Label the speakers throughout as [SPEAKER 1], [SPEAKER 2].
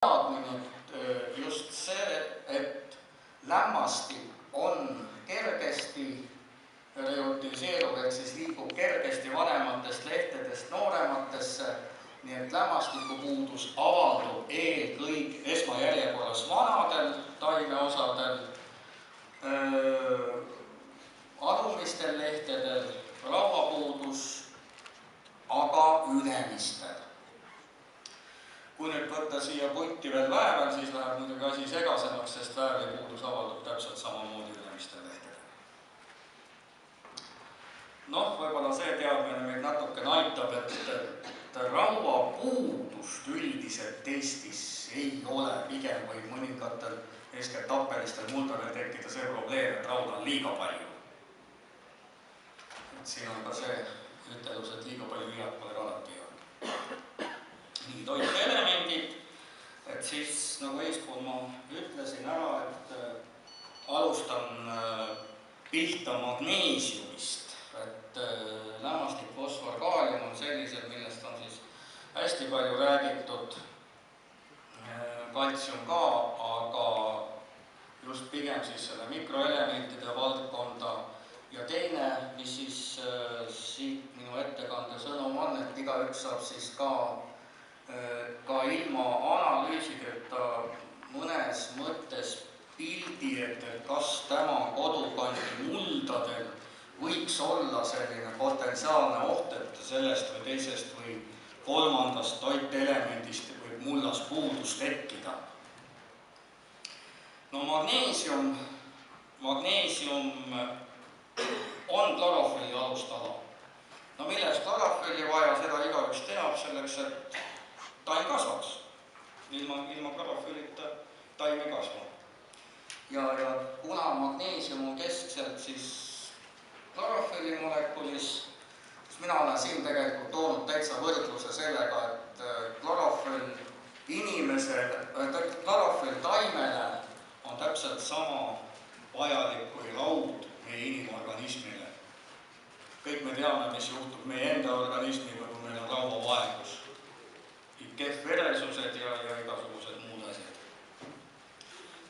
[SPEAKER 1] teadmine just see, et lämmastik on kergesti reutiliseeruv, ehk siis liigub kergesti vanematest lehtedest noorematesse, nii et lämmastikupuudus avaldub eelkõige esmajärjekorras vanadel taimeosadel, alumistel lehtedel, rauapuudus aga ülemistel. Kui nüüd võtta siia punti veel väävel, siis läheb muidugi asi segasemaks, sest väävlipuudus avaldub täpselt samamoodi ülemistel lehtedel. Võib-olla see teadmine meid natuke aitab, et rauapuudust üldiselt Eestis ei ole, pigem võib mõningatel eeskätt tappelistel muldadel tekkida see probleem, et rauda on liiga palju. Siin on ka see ütelus, et liiga palju lihat pole alati on. Nii toitelemendid, et siis nagu eespool ma ütlesin ära, et alustan pihta magneesiumist, et lämmastik, fosfor, kaalium on sellised, millest on siis hästi palju räägitud, kaltsium ka, aga just pigem siis selle mikroelementide valdkonda. Ja teine, mis siis siit minu ettekande sõnum on, et igaüks saab siis ka ilma analüüsideta mõnes mõttes pildi, et kas tema kodukandi muldadel võiks olla selline potentsiaalne oht, et sellest või teisest või kolmandast toitelemendist võib mullas puudus tekkida. Magneesium on klorofülli alustala. Milleks klorofülli vaja, seda igaüks teab selleks, et taim kasvaks. Ilma klorofüllita taim ei kasva. Ja kuna magneesium on keskselt siis klorofülli molekulis, siis mina olen siin tegelikult toonud täitsa võrdluse sellega, et klorofüll taimele on täpselt sama vajalik kui raud meie inimorganismile. Kõik me teame, mis juhtub meie enda organismiga, kui meil on rauavaegus. Kehv veresused ja igasugused muud asjad.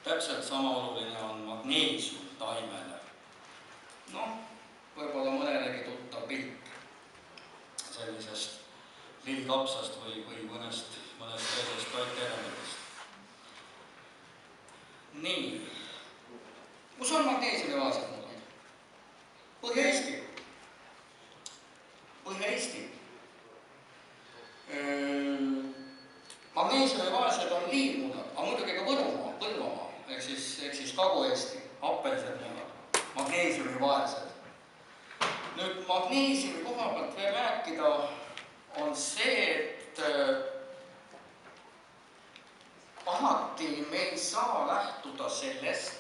[SPEAKER 1] Täpselt sama oluline on magneesium taimele. Võib-olla mõnelegi tuttav pilt sellisest lillkapsast või mõnest teisest toitelemendist. Nii. Kus on magneesiumi vaesed mullad? Põhja-Eesti. Magneesiumi vaesed on liivmullad, aga muidugi ka Põlvamaa, ehk siis Kagu-Eesti, happelsed mullad, magneesiumi vaesed. Nüüd magneesiumi koha pealt veel rääkida on see, et alati me ei saa lähtuda sellest,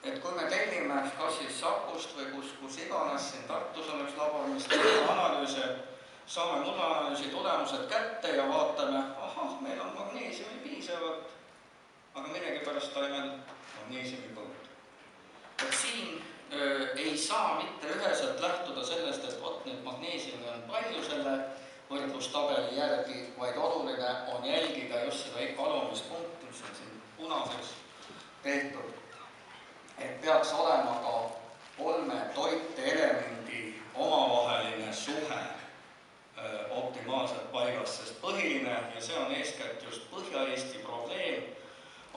[SPEAKER 1] et kui me tellime kas siis Sakust või kus iganes, siin Tartus oleks labor, mis teeme analüüse, saame mullaanalüüsi tulemused kätte ja vaatame, meil on magneesiumi piisavalt, aga millegipärast taimel magneesiumi põud. Et siin ei saa mitte üheselt lähtuda sellest, et nüüd magneesiumi on palju selle võrdlustabeli järgi, vaid oluline on jälgida just seda alumist punkti, mis on siin punaseks tehtud. Et peaks olema ka 3 toiteelemendi omavaheline suhe optimaalselt paigas, sest põhiline, ja see on eeskätt just Põhja-Eesti probleem,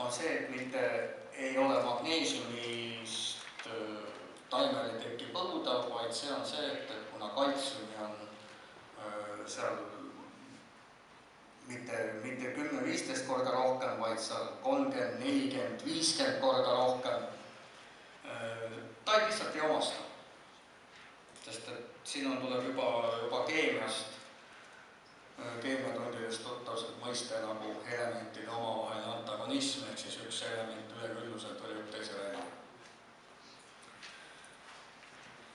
[SPEAKER 1] on see, et mitte ei ole magneesiumist taimel ei teki põuda, vaid see on see, et kuna kaltsiumi on seal mitte 10-15 korda rohkem, vaid seal 30, 40, 50 korda rohkem, taim lihtsalt ei omasta. Sest et siin tuleb juba keemiatundidest tuttavalt mõiste nagu elementide omavaheline antagonism, ehk siis üks element ülekülluselt tõrjub teise välja.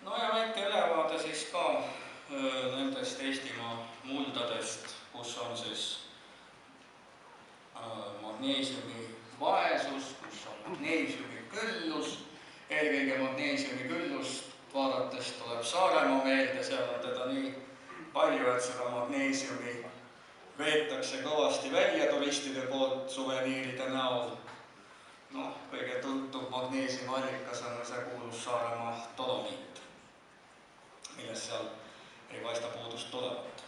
[SPEAKER 1] Ja väike ülevaade siis ka nendest Eestimaa muldadest, kus on siis magneesiumi vaesus, kus on magneesiumi küllus. Eelkõige magneesiumi küllust vaadates tuleb Saaremaa meelde, seal on teda nii palju, et seda magneesiumi veetakse kõvasti välja turistide poolt suveniiride näol. Noh, kõige tuntum magneesiumallikas on see kuulus Saaremaa dolomiit, millest seal ei paista puudust tulevat.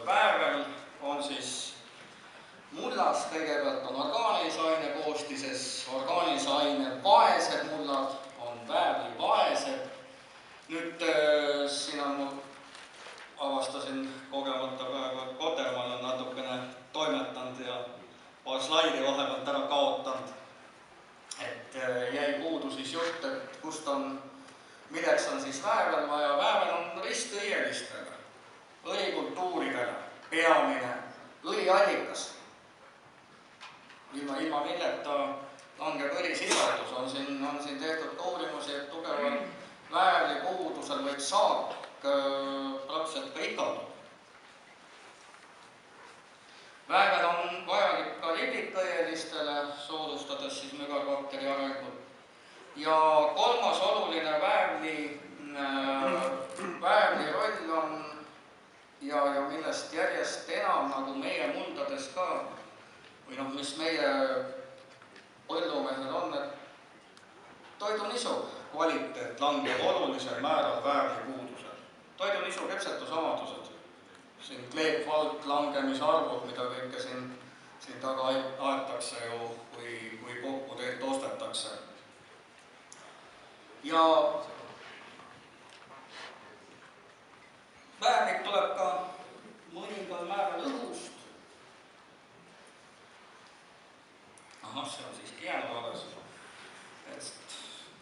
[SPEAKER 1] Väävel on siis mullas, kõigepealt on orgaanilise aine koostises, orgaanilise aine vaesed mullad on väävlivaesed. Nüüd siin on, avastasin kogemata praegu, et Kotermaal on natukene toimetanud ja paar slaidi vahepealt ära kaotanud. Et jäi puudu siis jutt, et kust on, milleks on siis väävel vaja. Väävel on ristõielistele, õlikultuuridele peamine õliallikas. Ilma milleta langeb õlisisaldus. On siin tehtud ka uurimusi, et tugeval väävli puudusel võib saak praktiliselt ka ikalduda. Väävel on vajalik ka liblikõielistele, soodustades siis mügarbakteri arengut. Ja kolmas oluline väävli roll on ja millest järjest enam nagu meie muldades ka, või noh, mis meie põllumehed on, et toidunisu kvaliteet langeb olulisel määral väävli puudusel. Toidunisu küpsetusomadused, siin kleepvald, langemisarvud, mida kõike siin taga aetakse ju, kui kokku toostetakse. Ja väävlik tuleb ka mõningal määral õhust. Ahah, see on siiski jäänud alles. Et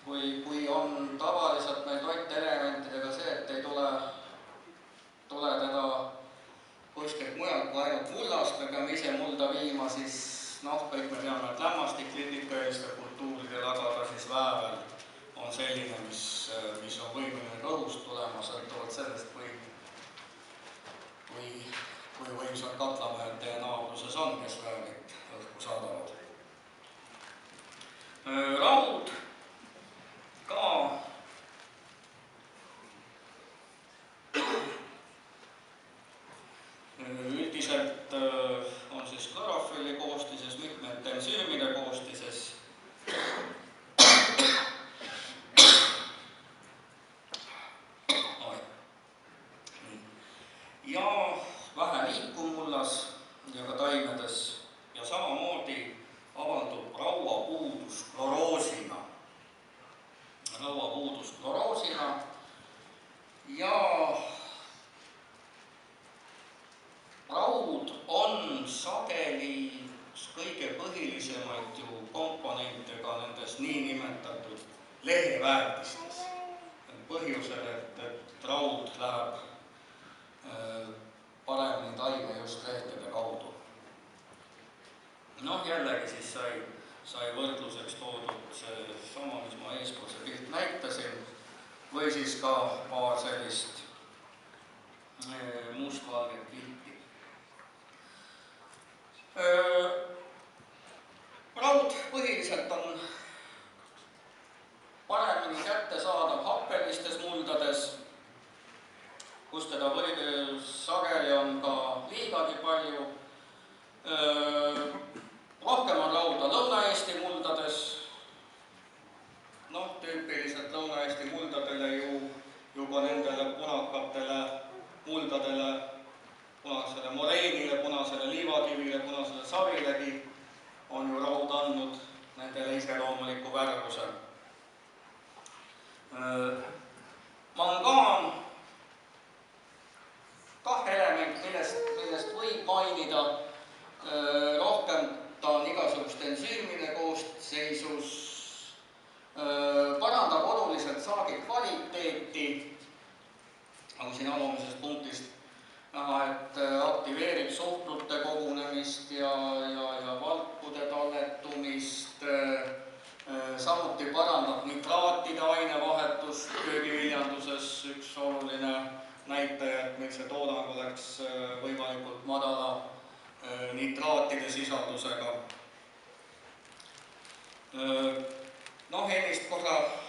[SPEAKER 1] kui on tavaliselt meil toitelementidega see, et ei tule teda kuskilt mujalt kui ainult mullast, me peame ise mulda viima, siis noh, kõik me teame, et lämmastik liblikõieliste kultuuridel, aga ka siis väävel on selline, mis on võimeline õhust tulema, sõltuvalt sellest, kui võimsad katlamajad teie naabruses on, kes väävlit õhku saadavad. Raud ka üldiselt on siis klorofülli koostises, mitmete ensüümide koostises. Ja vähe liikumullas ja ka taimedes ja samamoodi avaldub rauapuudus kloroosina. Ja raud on sageli kõige põhilisemaid ju komponente ka nendes niinimetatud leheväetistes. Põhjusel, et raud läheb paremini taime just lehtede kaudu. Noh, jällegi siis sai võrdluseks toodud see sama, mis ma eespool see pilt näitasin, või siis ka paar sellist mustvalget pilti. Raud põhiliselt on paremini kättesaadav happelistes muldades, kus teda sageli on ka liigagi palju. Rohkem on rauda Lõuna-Eesti muldades. Noh, tüüpiliselt Lõuna-Eesti muldadele juba nendele punakatele muldadele, punasele moreenile, punasele liivakivile, punasele savilegi on ju raud andnud nendele iseloomuliku värvuse. Mangaan, kah element, millest võib mainida, rohkem ta on igasuguste ensüümide koosseisus, parandab oluliselt saagi kvaliteeti, aga siin alumisest punktist näha, et aktiveerib suhkrute kogunemist ja valkude talletumist, samuti parandab nitraatide ainevahetust köögiviljanduses, üks oluline näitaja, et meil see toodang oleks võimalikult madala nitraatide sisaldusega. Noh, ennist korra